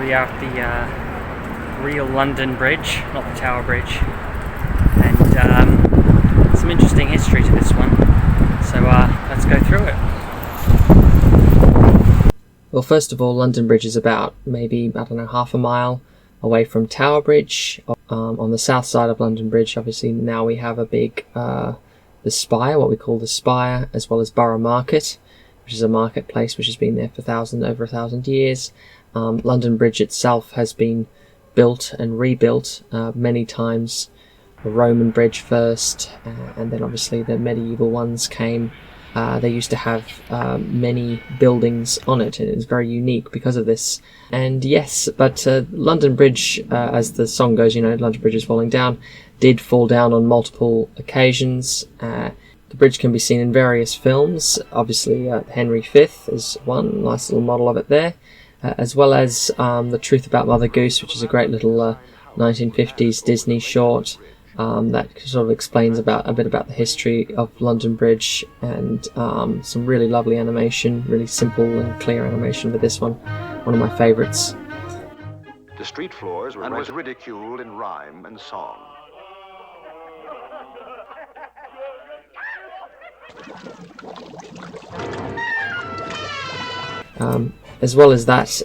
we are at the real London Bridge, not the Tower Bridge, and some interesting history to this one, so let's go through it. Well, first of all, London Bridge is about maybe, I don't know, half a mile away from Tower Bridge. On the south side of London Bridge, obviously now we have a big, the Spire, what we call the Spire, as well as Borough Market, which is a marketplace which has been there for over 1,000 years. London Bridge itself has been built and rebuilt many times. The Roman bridge first, and then obviously the medieval ones came. They used to have many buildings on it, and it was very unique because of this. And yes, but London Bridge, as the song goes, London Bridge is falling down, did fall down on multiple occasions. The bridge can be seen in various films. Obviously, Henry V is one, nice little model of it there, as well as The Truth About Mother Goose, which is a great little 1950s Disney short. That sort of explains a bit about the history of London Bridge, and some really lovely animation, really simple and clear animation for this one of my favourites. The street floors were was ridiculed in rhyme and song. As well as that,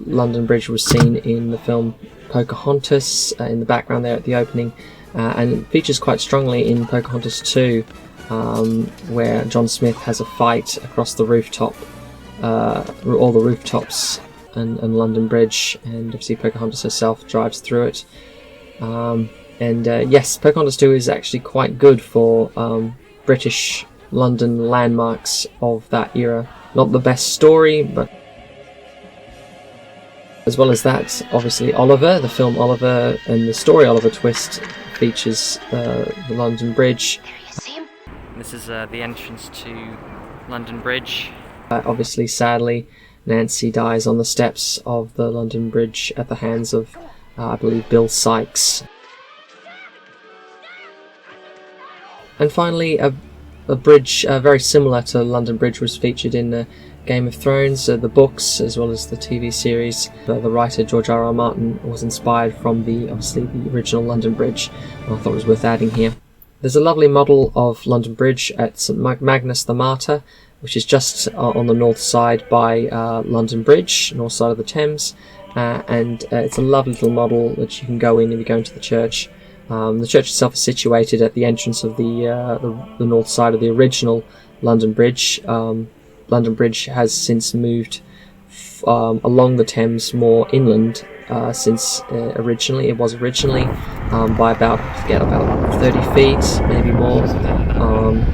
London Bridge was seen in the film Pocahontas, in the background there at the opening. And it features quite strongly in Pocahontas 2, where John Smith has a fight across the rooftop, all the rooftops and London Bridge, and obviously Pocahontas herself drives through it. Yes, Pocahontas 2 is actually quite good for British London landmarks of that era. Not the best story, but as well as that, obviously Oliver, the film Oliver, and the story Oliver Twist features the London Bridge. This is the entrance to London Bridge. Obviously, sadly, Nancy dies on the steps of the London Bridge at the hands of, I believe, Bill Sikes. And finally, a bridge very similar to London Bridge was featured in Game of Thrones, the books, as well as the TV series. The writer George R.R. Martin was inspired from obviously the original London Bridge, and I thought it was worth adding here. There's a lovely model of London Bridge at St Magnus the Martyr, which is just on the north side by London Bridge, north side of the Thames, and it's a lovely little model that you can go in if you go into the church. The church itself is situated at the entrance of the north side of the original London Bridge. London Bridge has since moved along the Thames more inland since originally by about 30 feet, maybe more.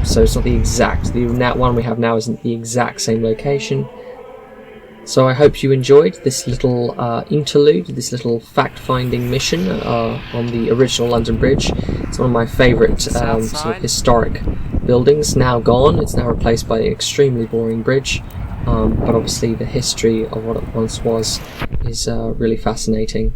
So it's not the exact. That one we have now isn't the exact same location. So I hope you enjoyed this little interlude, this little fact-finding mission on the original London Bridge. It's one of my favourite sort of historic buildings, now gone. It's now replaced by an extremely boring bridge, but obviously the history of what it once was is really fascinating.